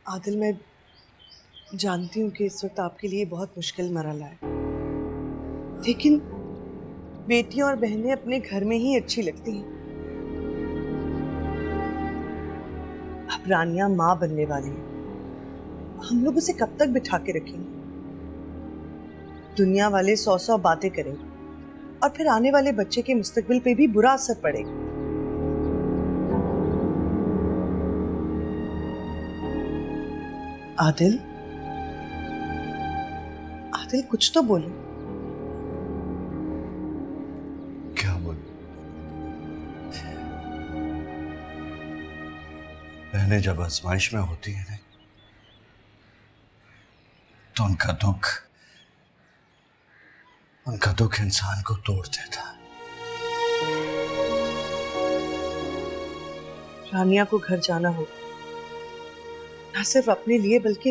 आदिल, मैं जानती हूँ कि इस वक्त आपके लिए बहुत मुश्किल मरहला है, लेकिन बेटियां और बहनें अपने घर में ही अच्छी लगती हैं। अब रानिया माँ बनने वाली है, हम लोग उसे कब तक बिठा के रखेंगे? दुनिया वाले 100 बातें करेंगे और फिर आने वाले बच्चे के मुस्तकबिल पे भी बुरा असर पड़ेगा। आदिल, आदिल कुछ तो बोलो। क्या बोलूं? बहनें जब आजमाइश में होती है ना, तो उनका दुख इंसान को तोड़ देता है। रानिया को घर जाना होगा, न सिर्फ अपने लिए बल्कि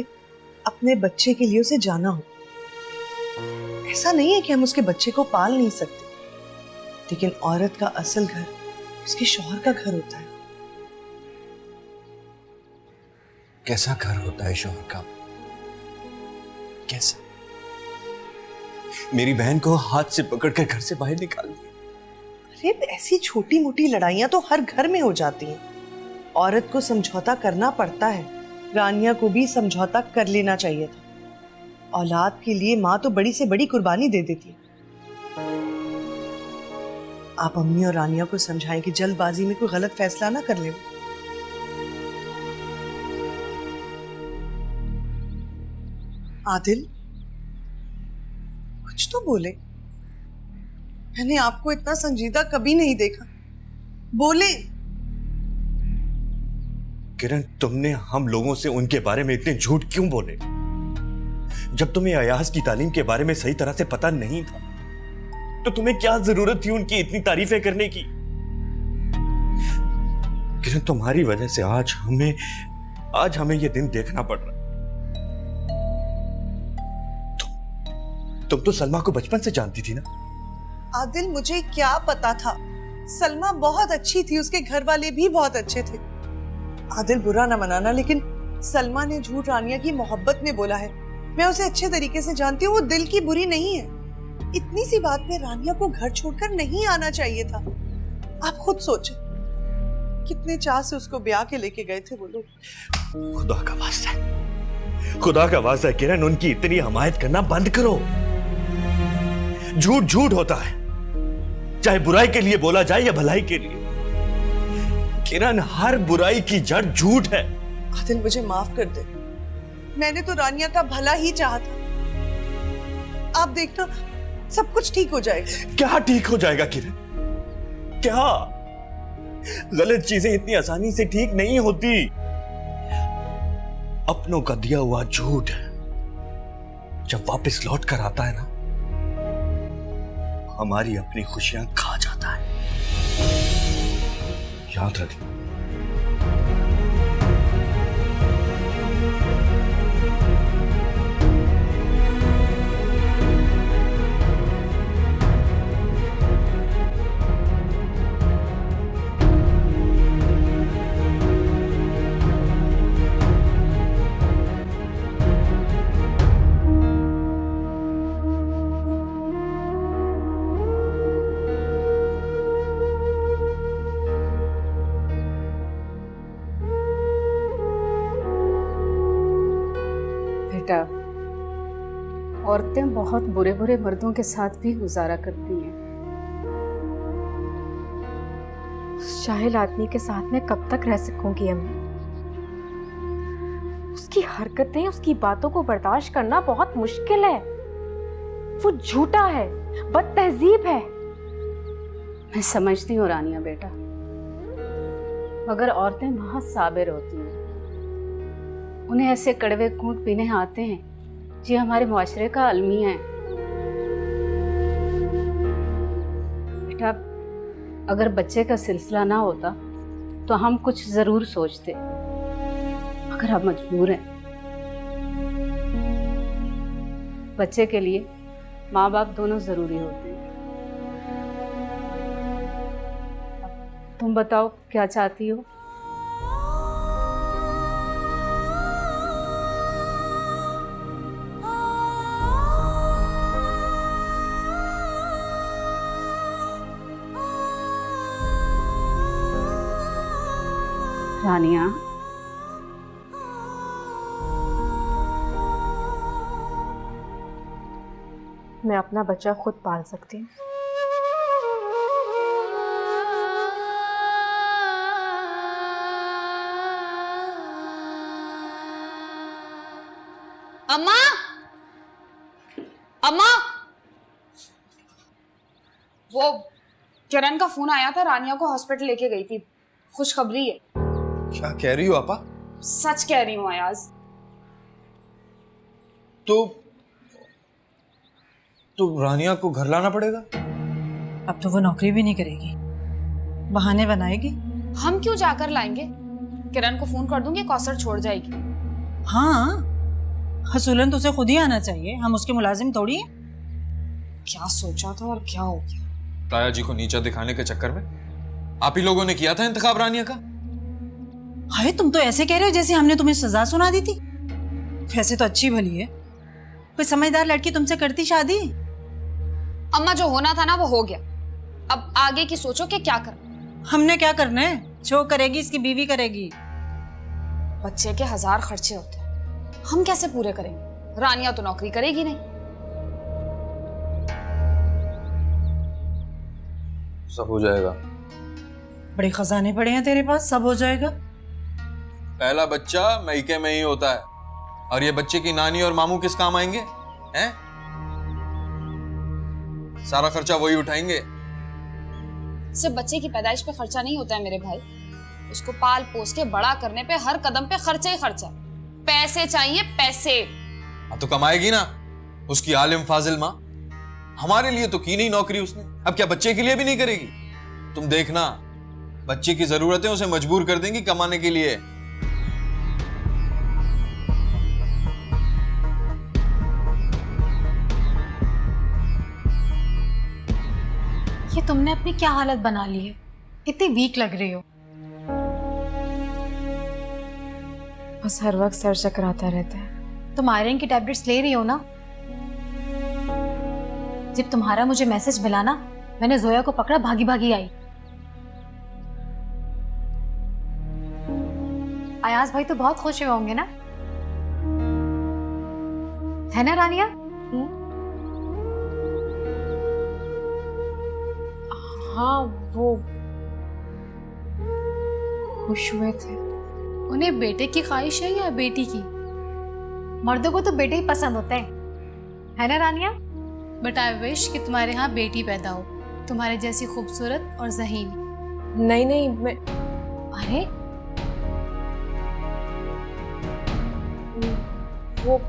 अपने बच्चे के लिए उसे जाना होगा। ऐसा नहीं है कि हम उसके बच्चे को पाल नहीं सकते, लेकिन औरत का असल घर उसके शौहर का घर होता है। कैसा घर होता है शौहर का? कैसा? मेरी बहन को हाथ से पकड़कर घर से बाहर निकाल दिया। अरे ऐसी छोटी मोटी लड़ाइयां तो हर घर में हो जाती हैं। औरत को समझौता करना पड़ता है। रानिया को भी समझौता कर लेना चाहिए था। औलाद के लिए माँ तो बड़ी से बड़ी कुर्बानी दे देती है। आप अम्मी और रानिया को समझाएं कि जल्दबाजी में कोई गलत फैसला ना कर ले। आदिल, कुछ तो बोले। मैंने आपको इतना संजीदा कभी नहीं देखा। बोले। किरण, तुमने हम लोगों से उनके बारे में इतने झूठ क्यों बोले? जब तुम्हें अयाज की तालीम के बारे में सही तरह से पता नहीं था, तो तुम्हें क्या जरूरत थी उनकी इतनी तारीफें करने की? किरण, तुम्हारी वजह से आज हमें यह दिन देखना पड़ रहा है। तुम तो सलमा को बचपन से जानती थी ना? आदिल, मुझे क्या पता था। सलमा बहुत अच्छी थी, उसके घर वाले भी बहुत अच्छे थे। आदिल, बुरा ना मनाना, लेकिन सलमा ने झूठ रानिया की मोहब्बत में बोला है। मैं उसे अच्छे तरीके से जानती हूँ, वो दिल की बुरी नहीं है। इतनी सी बात में रानिया को घर छोड़कर नहीं आना चाहिए था। आप खुद सोचें, कितने चाह से उसको ब्याह के लेके गए थे वो लोग। खुदा का वास्ता है किरण, उनकी इतनी हमायत करना बंद करो। झूठ झूठ होता है, चाहे बुराई के लिए बोला जाए या भलाई के लिए। किरण, हर बुराई की जड़ झूठ है। आदिल, मुझे माफ कर दे। मैंने तो रानिया का भला ही चाहा था। आप देखना, सब कुछ ठीक हो जाएगा। क्या ठीक हो जाएगा किरण? क्या? गलत चीजें इतनी आसानी से ठीक नहीं होती। अपनों का दिया हुआ झूठ जब वापस लौट कर आता है ना, हमारी अपनी खुशियां खा जाता है। याद रखना। बेटा, औरतें बहुत बुरे बुरे मर्दों के साथ भी गुजारा करती हैं। उस जाहिल आदमी के साथ मैं कब तक रह सकूंगी अम्मी? उसकी हरकतें, उसकी बातों को बर्दाश्त करना बहुत मुश्किल है। वो झूठा है, बदतहजीब है। मैं समझती हूँ रानिया बेटा, मगर औरतें बहुत साबिर होती हैं। उन्हें ऐसे कड़वे घूंट पीने आते हैं जो हमारे मुआशरे का अलमिया है। बेटा, अगर बच्चे का सिलसिला ना होता तो हम कुछ जरूर सोचते, मगर अब मजबूर हैं। बच्चे के लिए माँ बाप दोनों जरूरी होते हैं। तुम बताओ क्या चाहती हो? रानिया। मैं अपना बच्चा खुद पाल सकती हूँ। अम्मा, अम्मा, वो किरण का फोन आया था, रानिया को हॉस्पिटल लेके गई थी। खुशखबरी है। क्या कह रही हो आपा? सच कह रही हूँ अयाज। तो रानिया को घर लाना पड़ेगा। अब तो वो नौकरी भी नहीं करेगी, बहाने बनाएगी। हम क्यों जाकर लाएंगे? किरण को फोन कर दूंगी, कौसर छोड़ जाएगी। हाँ, हसूलन तो उसे खुद ही आना चाहिए, हम उसके मुलाजिम थोड़ी हैं। क्या सोचा था और क्या हो गया? ताया जी को नीचा दिखाने के चक्कर में आप ही लोगों ने किया था इंतखाब रानिया का। हाय, तुम तो ऐसे कह रहे हो जैसे हमने तुम्हें सजा सुना दी थी। वैसे तो अच्छी भली है, कोई समझदार लड़की तुमसे करती शादी। अम्मा, जो होना था ना वो हो गया। अब आगे की सोचो कि क्या कर। हमने क्या करना है? जो करेगी इसकी बीवी करेगी। बच्चे के 1000 खर्चे होते हैं, हम कैसे पूरे करेंगे? रानिया तो नौकरी करेगी नहीं। सब हो जाएगा। बड़े खजाने पड़े हैं तेरे पास, सब हो जाएगा। पहला बच्चा मईके में ही होता है, और ये बच्चे की नानी और मामू किस काम आएंगे? हैं? सारा खर्चा वही उठाएंगे। सिर्फ बच्चे की पैदाइश पे खर्चा नहीं होता है मेरे भाई, उसको पाल पोस के बड़ा करने पे हर कदम पे खर्चा ही खर्चा। पैसे चाहिए, पैसे। अब तो कमाएगी ना उसकी आलिम फाजिल माँ। हमारे लिए तो की नहीं नौकरी उसने, अब क्या बच्चे के लिए भी नहीं करेगी? तुम देखना, बच्चे की जरूरतें उसे मजबूर कर देंगी कमाने के लिए। ये तुमने अपनी क्या हालत बना ली है? कितनी वीक लग रही हो। बस हर वक्त सर चकराता रहता है। तुम आयरन की टैबलेट्स ले रही हो ना? जब तुम्हारा मुझे मैसेज मिला ना, मैंने जोया को पकड़ा, भागी भागी आई। अयाज भाई तो बहुत खुश हुए होंगे ना, है ना रानिया? हाँ, वो खुश हुए थे। उन्हें बेटे की ख्वाहिश है या बेटी की? मर्दों को तो बेटे ही पसंद होते हैं, है ना रानिया? बट आई विश कि तुम्हारे यहाँ बेटी पैदा हो, तुम्हारे जैसी खूबसूरत और ज़हीन। नहीं नहीं, मैं अरे वो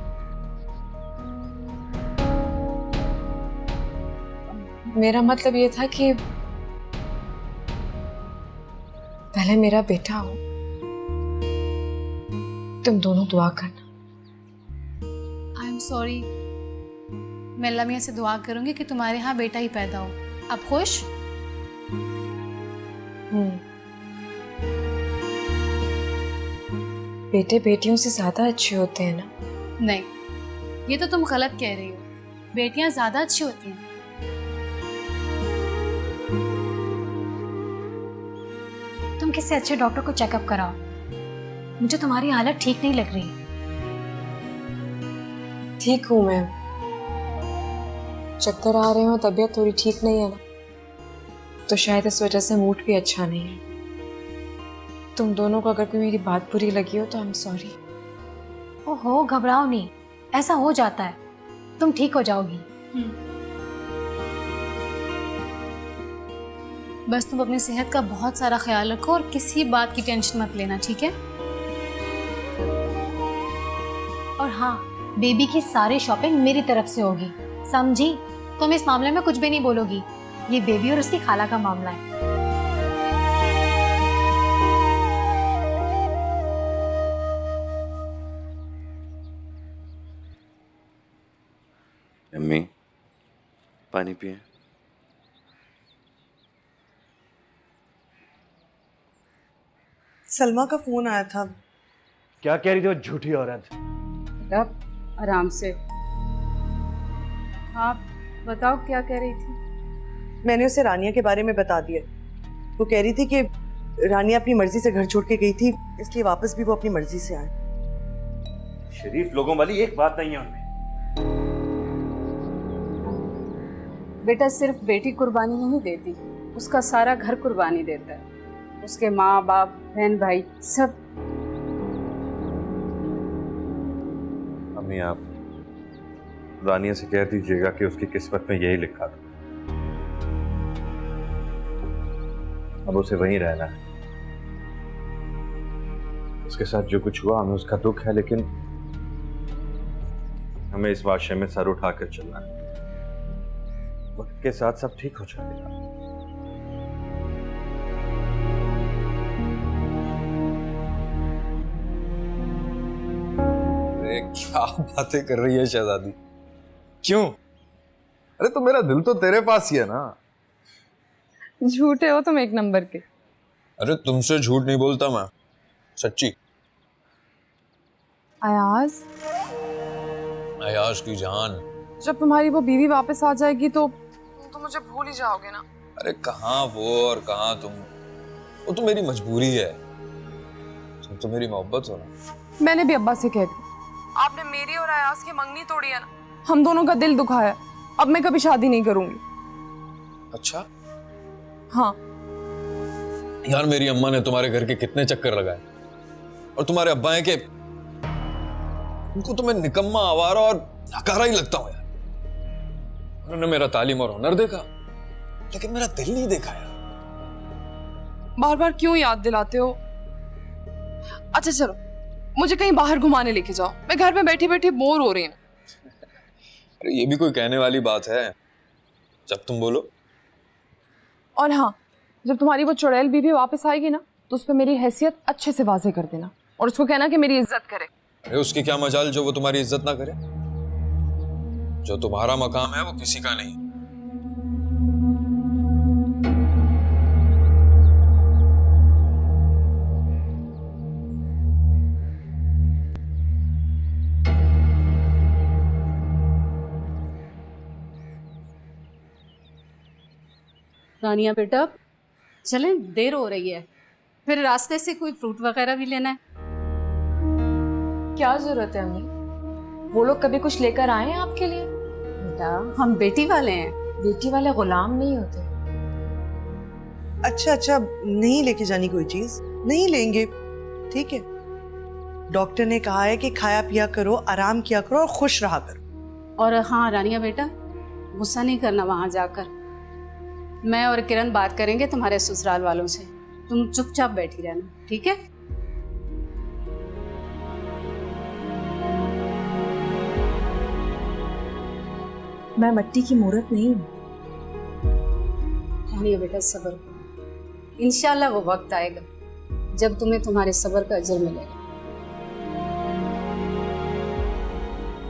मेरा मतलब ये था कि पहले मेरा बेटा हो। तुम दोनों दुआ करना। आई एम सॉरी, मैं अल्लाह मियां से दुआ करूंगी कि तुम्हारे यहाँ बेटा ही पैदा हो। आप खुश? बेटे बेटियों से ज्यादा अच्छे होते हैं ना? नहीं, ये तो तुम गलत कह रही हो। बेटियां ज्यादा अच्छी होती हैं। तुम किसी अच्छे डॉक्टर को चेकअप कराओ। मुझे तुम्हारी हालत ठीक नहीं लग रही। ठीक हूँ मैं, चक्कर आ रहे हो, तबीयत थोड़ी ठीक नहीं है ना, तो शायद इस वजह से मूड भी अच्छा नहीं है। तुम दोनों को अगर कोई मेरी बात बुरी लगी हो तो आई एम सॉरी। ओहो, घबराओ नहीं, ऐसा हो जाता है, तुम ठीक हो जाओगी। बस तुम अपनी सेहत का बहुत सारा ख्याल रखो और किसी बात की टेंशन मत लेना, ठीक है? और हाँ, बेबी की सारी शॉपिंग मेरी तरफ से होगी, समझी? तुम इस मामले में कुछ भी नहीं बोलोगी, ये बेबी और उसकी खाला का मामला है। अम्मी, पानी पिए। सलमा का फोन आया था। क्या कह रही थी वो झूठी औरत? बेटा आराम से। आप बताओ क्या कह रही थी? मैंने उसे रानिया के बारे में बता दिया। वो कह रही थी कि रानिया अपनी मर्जी से घर छोड़ के गई थी, इसलिए वापस भी वो अपनी मर्जी से आए। शरीफ लोगों वाली एक बात नहीं है उनमें। बेटा सिर्फ बेटी कुर्बानी नहीं देती, उसका सारा घर कुर्बानी देता है। उसके माँ बाप, बहन भाई सब। अम्मी, आप रानिया से कह दीजिएगा कि उसकी किस्मत में यही लिखा था, अब उसे वहीं रहना है। उसके साथ जो कुछ हुआ हमें उसका दुख है, लेकिन हमें इस वाशे में सर उठाकर चलना है। वक्त के साथ सब ठीक हो जाएगा। अरे क्या बातें कर रही है शहजादी? क्यों? अरे तो मेरा दिल तो तेरे पास ही है ना। झूठे हो तुम एक नंबर के। अरे तुमसे झूठ नहीं बोलता मैं, सच्ची। अयाज, अयाज की जान, जब तुम्हारी वो बीवी वापस आ जाएगी तो तुम मुझे भूल ही जाओगे ना। अरे कहाँ वो और कहाँ तुम, वो तो मेरी मजबूरी है, तुम तो मेरी मोहब्बत हो ना। मैंने भी अब्बा से कह दिया, आपने मेरी और अयाज की मंगनी तोड़ी है ना, हम दोनों का दिल दुखाया, अब मैं कभी शादी नहीं करूंगी। अच्छा? हाँ। यार मेरी अम्मा ने तुम्हारे घर के कितने चक्कर लगाए, और तुम्हारे अब्बा हैं कि उनको तो मैं निकम्मा, आवारा और नकारा ही लगता हूं यार। उन्होंने मेरा तालीम और हुनर देखा, लेकिन मेरा दिल नहीं देखा यार। बार बार क्यों याद दिलाते हो? अच्छा चलो, मुझे कहीं बाहर घुमाने लेके जाओ, मैं घर में बैठी बैठी बोर हो रही हूँ। अरे ये भी कोई कहने वाली बात है, जब तुम बोलो। और हाँ, जब तुम्हारी वो चुड़ैल बीवी वापस आएगी ना, तो उस पर मेरी हैसियत अच्छे से वाजे कर देना, और उसको कहना कि मेरी इज्जत करे। अरे उसकी क्या मजाल जो वो तुम्हारी इज्जत ना करे? जो तुम्हारा मकाम है वो किसी का नहीं। रानिया बेटा चलें, देर हो रही है, फिर रास्ते से कोई फ्रूट वगैरह भी लेना है। क्या जरूरत है अम्मी? वो लोग कभी कुछ लेकर आए हैं आपके लिए? बेटा हम बेटी वाले हैं। बेटी वाले गुलाम नहीं होते। अच्छा, नहीं लेके जानी कोई चीज? नहीं लेंगे, ठीक है। डॉक्टर ने कहा है कि खाया पिया करो, आराम किया करो और खुश रहा करो। और हाँ रानिया बेटा, गुस्सा नहीं करना वहां जाकर। मैं और किरण बात करेंगे तुम्हारे ससुराल वालों से, तुम चुपचाप बैठी रहना, ठीक है? मैं मट्टी की मूर्त नहीं हूँ। रानिया बेटा सब्र करो, इंशाल्लाह वो वक्त आएगा जब तुम्हें तुम्हारे सब्र का अजर मिलेगा।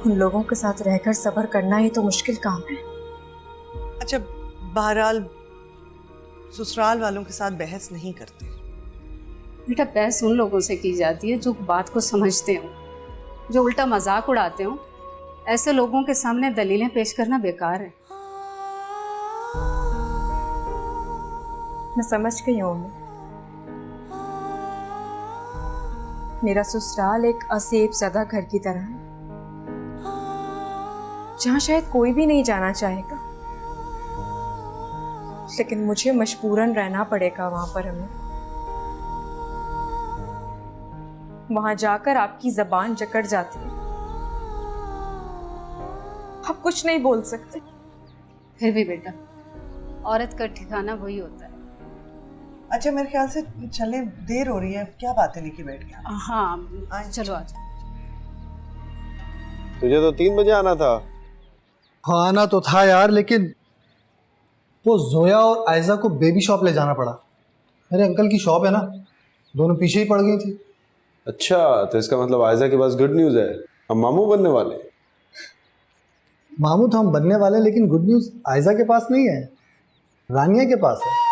उन लोगों के साथ रहकर सब्र करना ही तो मुश्किल काम है। अच्छा, बहरहाल ससुराल वालों के साथ बहस नहीं करते। बेटा बहस उन लोगों से की जाती है जो बात को समझते हो, जो उल्टा मजाक उड़ाते हो। ऐसे लोगों के सामने दलीलें पेश करना बेकार है। मैं समझ गई हूँ। मेरा ससुराल एक असेब सदा घर की तरह है, जहाँ शायद कोई भी नहीं जाना चाहेगा, लेकिन मुझे मजबूरन रहना पड़ेगा वहां पर। हमें वहां जाकर आपकी जबान जकड़ जाती है, आप कुछ नहीं बोल सकते। फिर भी बेटा औरत का ठिकाना वही होता है। अच्छा, मेरे ख्याल से चले, देर हो रही है, क्या बातें लेके बैठ गया। हाँ चलो आ जाओ। तुझे तो 3 बजे आना था। हाँ आना तो था यार, लेकिन वो जोया और आयजा को बेबी शॉप ले जाना पड़ा। मेरे अंकल की शॉप है ना, दोनों पीछे ही पड़ गई थी। अच्छा, तो इसका मतलब आयजा के पास गुड न्यूज़ है, हम मामू बनने वाले। मामू तो हम बनने वाले, लेकिन गुड न्यूज़ आयजा के पास नहीं है, रानिया के पास है।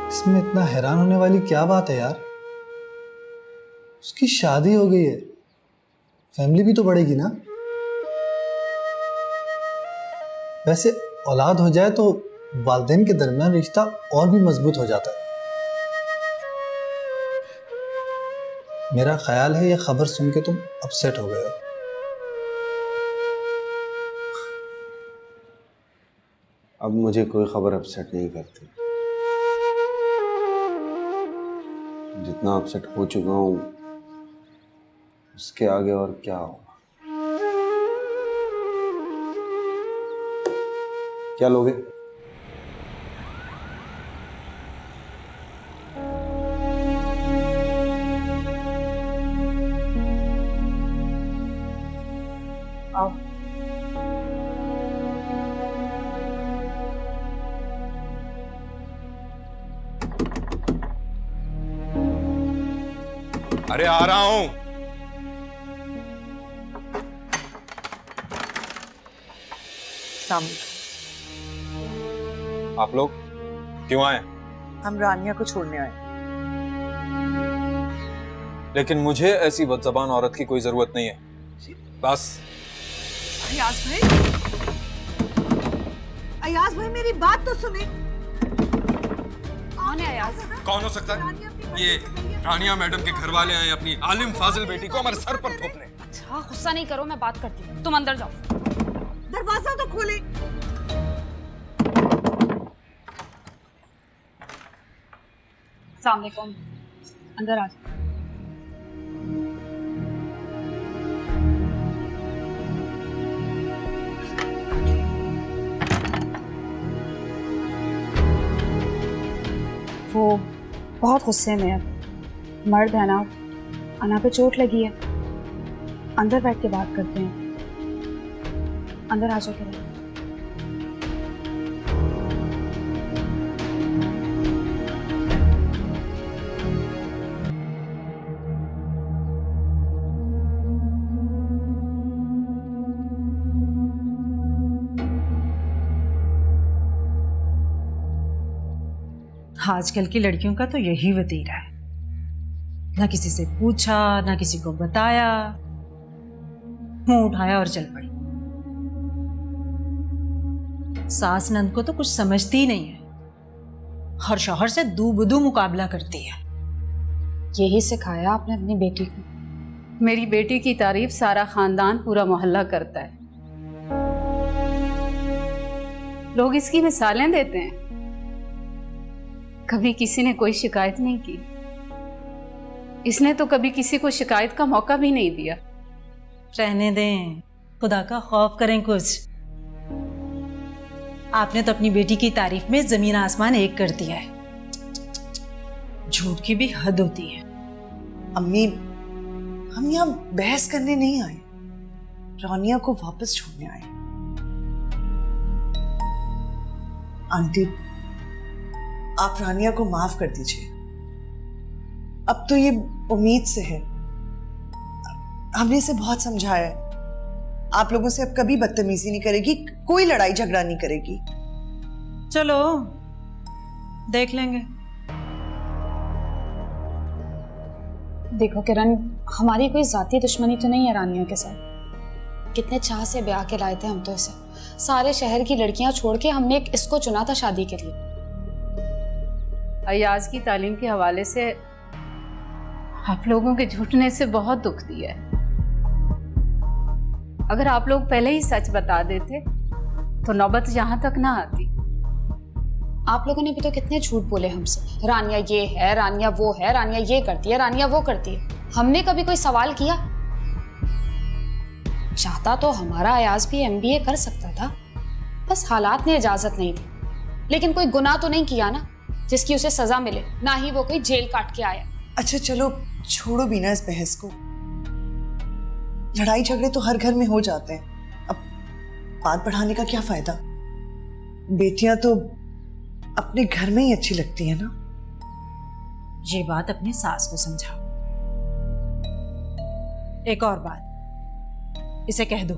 इसमें इतना हैरान होने वाली क्या बात है यार? उसकी शादी हो गई है, फैमिली भी तो बढ़ेगी ना। वैसे औलाद हो जाए तो वालिदैन के दरमियान रिश्ता और भी मजबूत हो जाता है। मेरा ख्याल है ये खबर सुन के तुम अपसेट हो गए हो। अब मुझे कोई खबर अपसेट नहीं करती। जितना अपसेट हो चुका हूं उसके आगे और क्या होगा। क्या लोगे? आओ। अरे आ रहा हूं। आप लोग क्यों आए? हम रानिया को छोड़ने आए। लेकिन मुझे ऐसी बदज़बान औरत की कोई जरूरत नहीं है। बस। अयाज भाई, अयाज भाई मेरी बात तो सुने। कौन है अयाज? कौन हो सकता है? ये रानिया मैडम के घर वाले आए अपनी आलिम फाजिल बेटी को हमारे सर पर थोपने। अच्छा गुस्सा नहीं करो, मैं बात करती हूँ, तुम अंदर जाओ। दरवाजा तो खोले। सामने कौन? अंदर आ जाओ। वो बहुत गुस्से में है। मर्द है ना, अना पे चोट लगी है। अंदर बैठ के बात करते हैं। अंदर आ जाओ। करें आजकल की लड़कियों का तो यही वतीरा है, ना किसी से पूछा ना किसी को बताया, मुंह उठाया और चल पड़ी। सास नंद को तो कुछ समझती ही नहीं है और शौहर से दू बदू मुकाबला करती है। यही सिखाया आपने अपनी बेटी को? मेरी बेटी की तारीफ सारा खानदान पूरा मोहल्ला करता है। लोग इसकी मिसालें देते हैं। कभी किसी ने कोई शिकायत नहीं की। इसने तो कभी किसी को शिकायत का मौका भी नहीं दिया। रहने दें, खुदा का खौफ करें कुछ। आपने तो अपनी बेटी की तारीफ में जमीन आसमान एक कर दिया है। झूठ की भी हद होती है। अम्मी, हम यहाँ बहस करने नहीं आए, रानिया को वापस छोड़ने आए। आंटी, आप रानिया को माफ कर दीजिए। अब तो ये उम्मीद से है। हमने इसे बहुत समझाया है, आप लोगों से अब कभी बदतमीजी नहीं करेगी, कोई लड़ाई झगड़ा नहीं करेगी। चलो देख लेंगे। देखो किरण, हमारी कोई जाती दुश्मनी तो नहीं है रानिया के साथ। कितने चाह से ब्याह के लाए थे हम तो इसे। सारे शहर की लड़कियां छोड़ के हमने एक इसको चुना था शादी के लिए। अयाज की तालीम के हवाले से आप लोगों के झूठने से बहुत दुख दिया है। अगर आप लोग पहले ही सच बता देते तो नौबत यहां तक ना आती। आप लोगों ने भी तो कितने झूठ बोले हमसे। रानिया ये है, रानिया वो है, रानिया ये करती है, रानिया वो करती है। हमने कभी कोई सवाल किया? चाहता तो हमारा अयाज भी MBA कर सकता था, बस हालात ने इजाजत नहीं दी। लेकिन कोई गुनाह तो नहीं किया ना जिसकी उसे सजा मिले, ना ही वो कोई जेल काट के आया। अच्छा चलो छोड़ो बीना इस बहस को। लड़ाई झगड़े तो हर घर में हो जाते हैं, अब बात बढ़ाने का क्या फायदा। बेटियां तो अपने घर में ही अच्छी लगती है ना। ये बात अपनी सास को समझाओ। एक और बात, इसे कह दो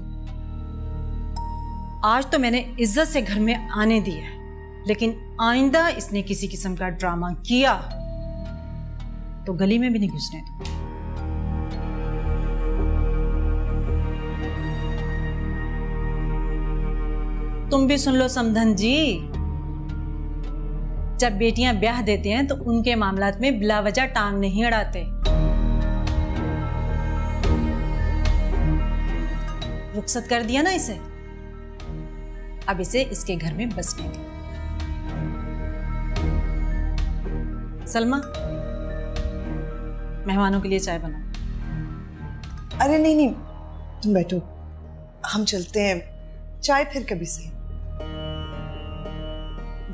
आज तो मैंने इज्जत से घर में आने दिया है, लेकिन आइंदा इसने किसी किस्म का ड्रामा किया तो गली में भी नहीं घुसने दूंगी। तुम भी सुन लो समधन जी, जब बेटियां ब्याह देते हैं तो उनके मामलात में बिला वजह टांग नहीं अड़ाते। रुखसत कर दिया ना इसे, अब इसे इसके घर में बसने दो। सलमा, मेहमानों के लिए चाय बनाओ। अरे नहीं नहीं, तुम बैठो, हम चलते हैं, चाय फिर कभी सही।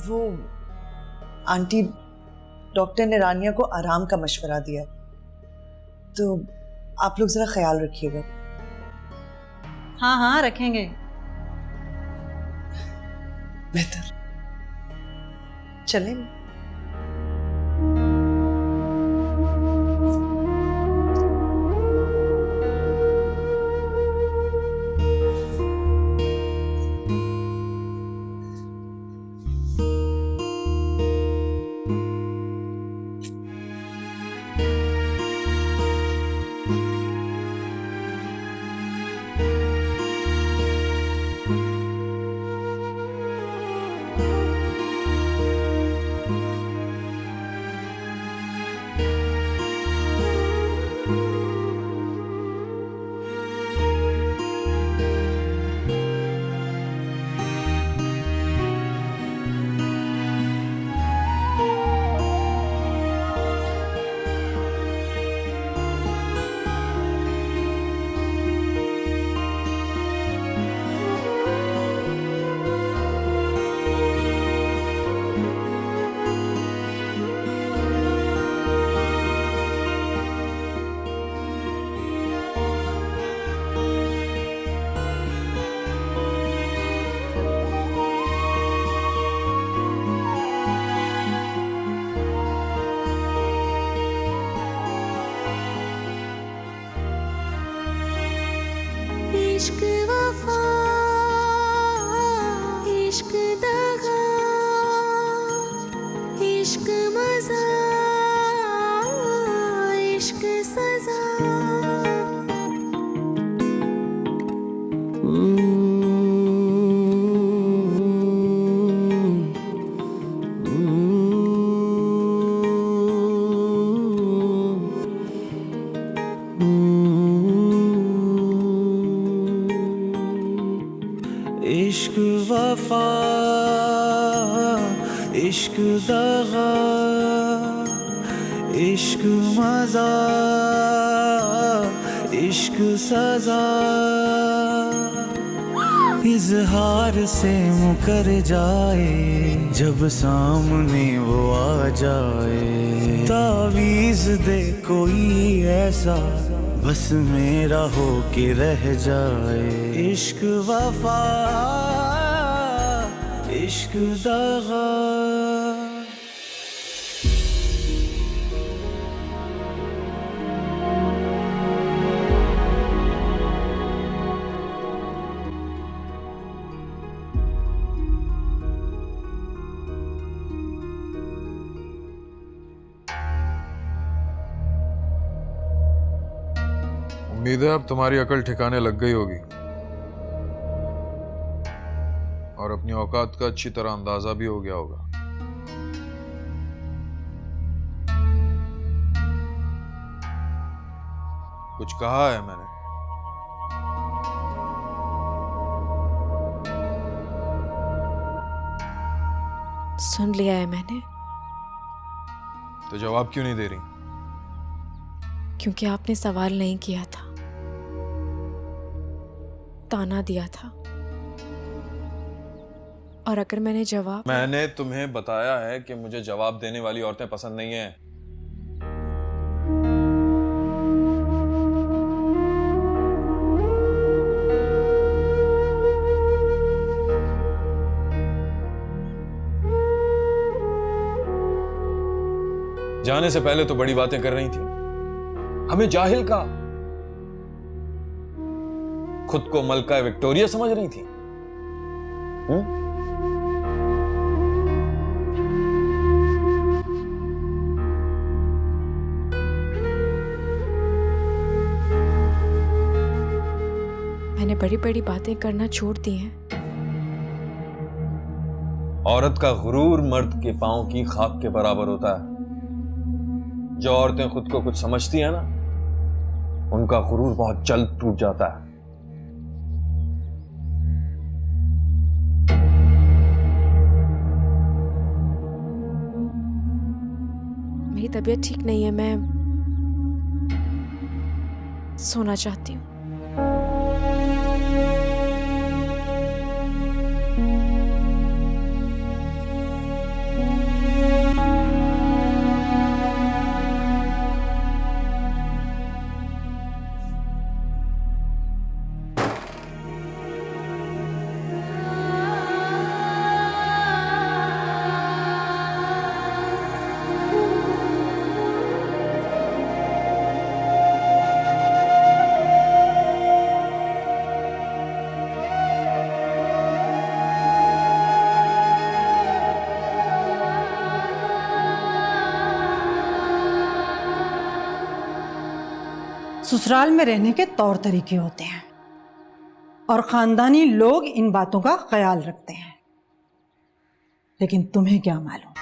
वो आंटी, डॉक्टर ने रानिया को आराम का मशवरा दिया, तो आप लोग जरा ख्याल रखिएगा। हाँ हाँ रखेंगे। बेहतर, चलें। इश्क वफा, इश्क दगा, इश्क मजा, इश्क सजा। इश्क वफा, इश्क दगा, इश्क मजा, इश्क सजा। इजहार से मुकर जाए जब सामने वो आ जाए, तावीज़ दे कोई ऐसा बस मेरा हो के रह जाए। इश्क वफा, इश्क दगा। उम्मीद है अब तुम्हारी अकल ठिकाने लग गई होगी और अपनी औकात का अच्छी तरह अंदाजा भी हो गया होगा। कुछ कहा है मैंने? सुन लिया है मैंने। तो जवाब क्यों नहीं दे रही? क्योंकि आपने सवाल नहीं किया था, ताना दिया था, और अगर मैंने तुम्हें बताया है कि मुझे जवाब देने वाली औरतें पसंद नहीं है। जाने से पहले तो बड़ी बातें कर रही थी, हमें जाहिल का, खुद को मलका विक्टोरिया समझ रही थी। मैंने बड़ी बड़ी बातें करना छोड़ दी हैं। औरत का गुरूर मर्द के पांव की खाक के बराबर होता है। जो औरतें खुद को कुछ समझती हैं ना, उनका गुरूर बहुत जल्द टूट जाता है। मेरी तबीयत ठीक नहीं है, मैं सोना चाहती हूँ। ससुराल में रहने के तौर तरीके होते हैं और खानदानी लोग इन बातों का ख्याल रखते हैं, लेकिन तुम्हें क्या मालूम।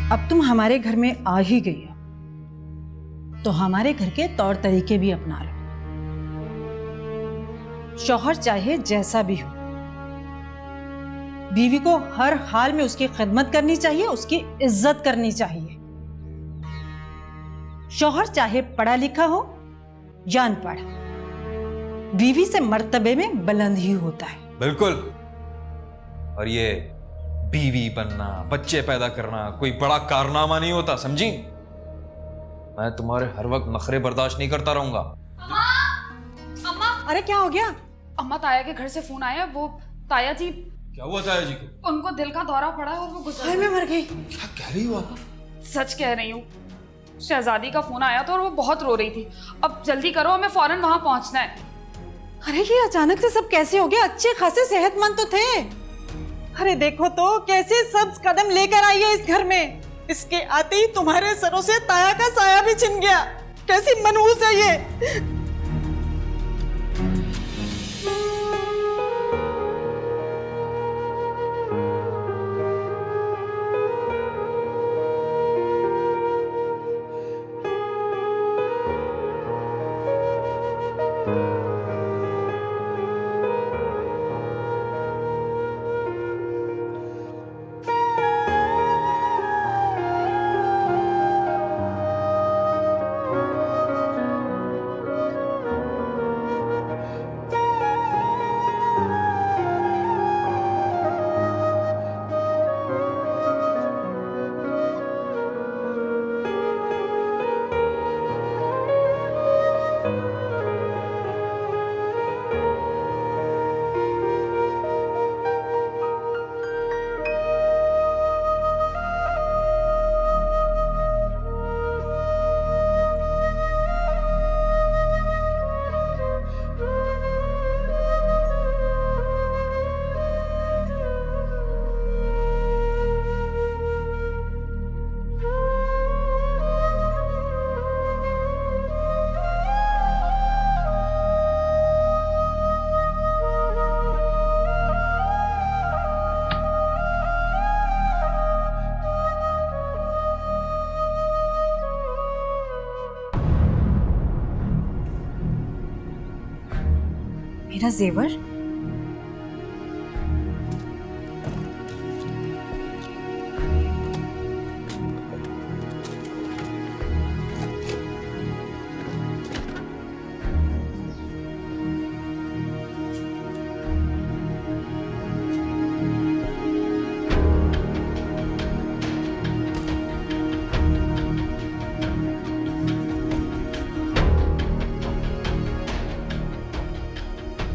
अब तुम हमारे घर में आ ही गई हो तो हमारे घर के तौर तरीके भी अपना लो। शौहर चाहे जैसा भी हो, बीवी को हर हाल में उसकी खिदमत करनी चाहिए, उसकी इज्जत करनी चाहिए। शौहर चाहे पढ़ा लिखा हो या अनपढ़, बीवी से मर्तबे में बुलंद ही होता है। बिल्कुल। और ये बीवी बनना, बच्चे पैदा करना कोई बड़ा कारनामा नहीं होता, समझी? मैं तुम्हारे हर वक्त नखरे बर्दाश्त नहीं करता रहूंगा। अम्मा, अरे क्या हो गया? अम्मा, ताया के घर से फोन आया। वो ताया जी, क्या हुआ ताया जी को? उनको दिल का दौरा पड़ा और वो गुजर हाय, मैं मर गई। क्या कह रही हो? सच कह रही हूँ। शहजादी का फोन आया था और वो बहुत रो रही थी। अब जल्दी करो, हमें फौरन वहां पहुंचना है। अरे ये अचानक से सब कैसे हो गया? अच्छे खासे सेहतमंद तो थे। अरे देखो तो कैसे सब कदम लेकर आई है इस घर में। इसके आते ही तुम्हारे सरों से ताया का साया भी छिन गया। कैसी मनहूस है ये। मेरा जेवर?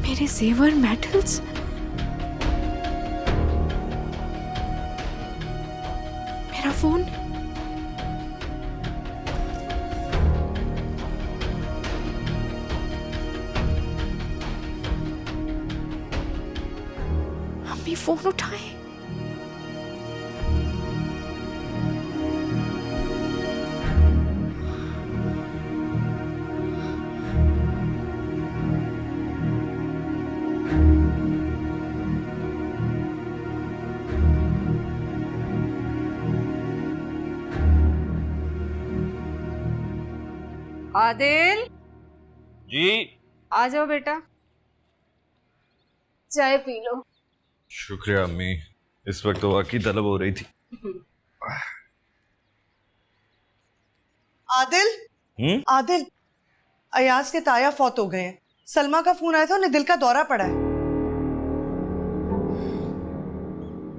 मेरे जेवर मेटल्स? फोन। अम्मी फोन उठाए। आदिल, जी आ जाओ बेटा, चाय पी लो। शुक्रिया अम्मी, इस वक्त तो वाकई तलब हो रही थी। आदिल, आदिल, अयाज के ताया फौत हो गए हैं। सलमा का फोन आया था, उन्हें दिल का दौरा पड़ा है।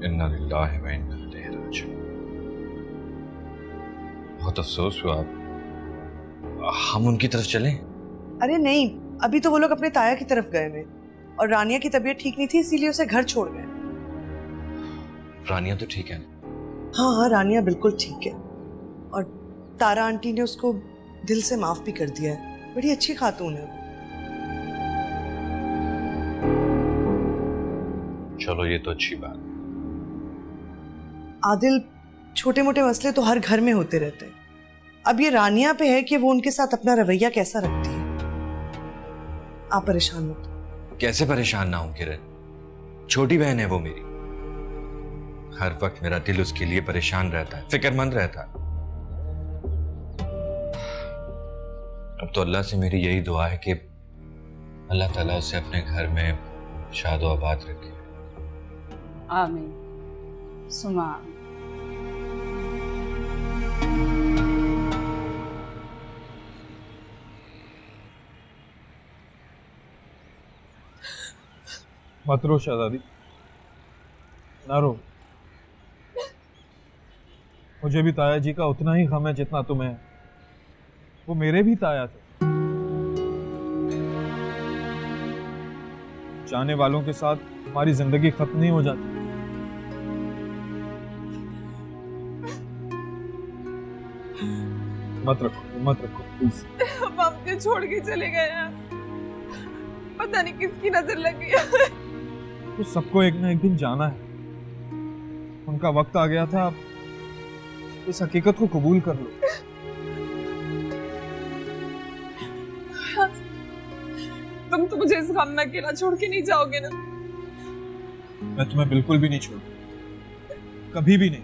इन्ना लिल्लाहि व इन्ना इलैहि राजिऊन। बहुत अफसोस हुआ। हम उनकी तरफ चलें? अरे नहीं, अभी तो वो लोग अपने ताया की तरफ गए हुए, और रानिया की तबीयत ठीक नहीं थी, इसीलिए उसे घर छोड़ गए। रानिया तो ठीक है? हाँ हाँ, रानिया बिल्कुल ठीक है, और तारा आंटी ने उसको दिल से माफ भी कर दिया है। बड़ी अच्छी खातून है वो। चलो ये तो अच्छी बात। आदिल, छोटे मोटे मसले तो हर घर में होते रहते हैं। अब ये रानिया पे है कि वो उनके साथ अपना रवैया कैसा रखती है। आप परेशान मत। कैसे परेशान ना हूं किरण, छोटी बहन है वो मेरी। हर वक्त मेरा दिल उसके लिए परेशान रहता है, फिक्रमंद रहता है। अब तो अल्लाह से मेरी यही दुआ है कि अल्लाह ताला उसे अपने घर में शादो आबाद रखे। आमीन सुमा आमीन। मत रो शहजादी, ना रो। मुझे भी ताया जी का उतना ही गम है जितना तुम्हें है। वो मेरे भी ताया थे। जाने वालों के साथ हमारी जिंदगी खत्म नहीं हो जाती। मत रखो प्लीज। हम आपके छोड़ के चले गए हैं, पता नहीं किसकी नजर लगी है। तो सबको एक ना एक दिन जाना है। उनका वक्त आ गया था, इस हकीकत को कबूल कर लो। तुम तो मुझे इस गम में अकेला छोड़ के नहीं जाओगे ना? मैं तुम्हें बिल्कुल भी नहीं छोड़, कभी भी नहीं।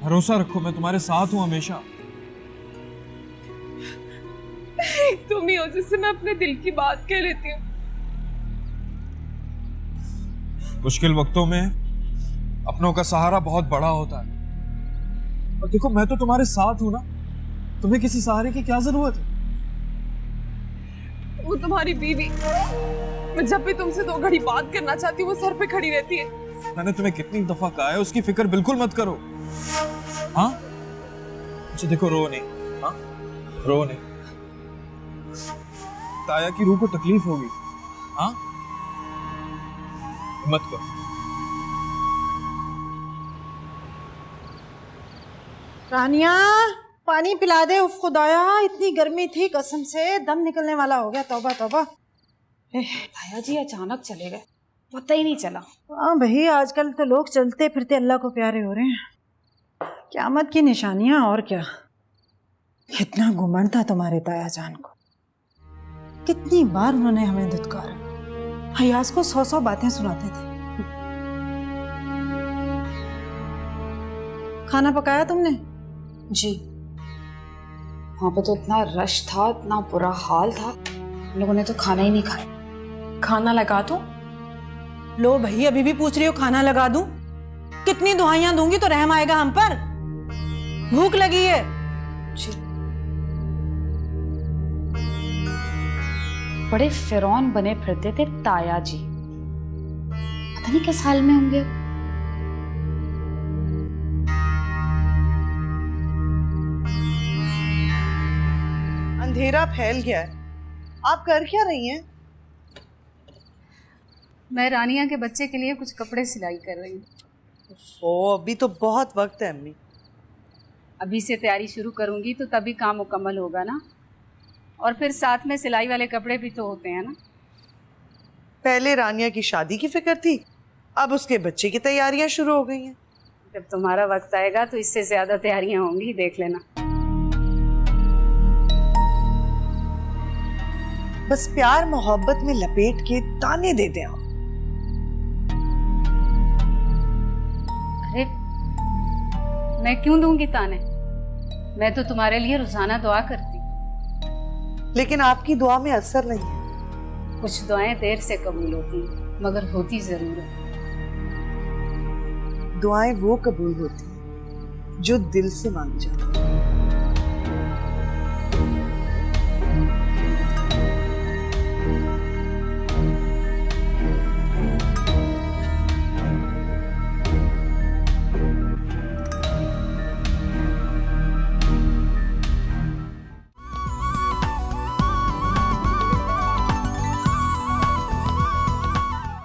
भरोसा रखो, मैं तुम्हारे साथ हूं हमेशा। तुम ही हो जिससे मैं अपने दिल की बात कह लेती हूँ। मुश्किल वक्तों में अपनों का सहारा बहुत बड़ा होता है। और देखो, मैं तो तुम्हारे साथ हूं ना, तुम्हें किसी सहारे की क्या जरूरत है? वो तुम्हारी बीवी, मैं जब भी तुमसे 2 घड़ी बात करना चाहती हूँ वो सर पे खड़ी रहती है। मैंने तुम्हें कितनी दफा कहा है उसकी फिक्र बिल्कुल मत करो। हाँ अच्छा देखो, रो नहीं, हाँ रो नहीं। ताया की रूह को तकलीफ होगी। हाँ मत करो। रानिया, पानी पिला दे। उफ खुदाया, इतनी गर्मी थी, कसम से दम निकलने वाला हो गया। तौबा तौबा। ताया जी अचानक चले गए, पता ही नहीं चला। हाँ भाई, आजकल तो लोग चलते फिरते अल्लाह को प्यारे हो रहे हैं। क़यामत की निशानियां और क्या। कितना घुमंड था तुम्हारे ताया जान को, कितनी बार उन्होंने हमें धुतकारा। हयास को 100 बातें सुनाते थे। खाना पकाया तुमने? जी, वहां पे तो इतना रश था, इतना बुरा हाल था, हम लोगों ने तो खाना ही नहीं खाया। खाना लगा दूं? लो भाई, अभी भी पूछ रही हो खाना लगा दूं? कितनी दुआइयां दूंगी तो रहम आएगा हम पर? भूख लगी है। जी। बड़े फिरौन बने फिरते थे ताया जी, पता नहीं किस हाल में होंगे। अंधेरा फैल गया है, आप कर क्या रही हैं? मैं रानिया के बच्चे के लिए कुछ कपड़े सिलाई कर रही हूँ। ओ, अभी तो बहुत वक्त है अम्मी। अभी से तैयारी शुरू करूँगी तो तभी काम मुकम्मल होगा ना। और फिर साथ में सिलाई वाले कपड़े भी तो होते हैं ना। पहले रानिया की शादी की फिक्र थी, अब उसके बच्चे की तैयारियां शुरू हो गई हैं। जब तुम्हारा वक्त आएगा तो इससे ज़्यादा तैयारियां होंगी, देख लेना। बस प्यार मोहब्बत में लपेट के ताने दे दें आप। अरे मैं क्यों दूंगी ताने? मैं तो तुम्हारे लिए रोजाना दुआ करती। लेकिन आपकी दुआ में असर नहीं है। कुछ दुआएं देर से कबूल होती हैं, मगर होती जरूर है। दुआएं वो कबूल होती हैं जो दिल से मांगी जाती हैं।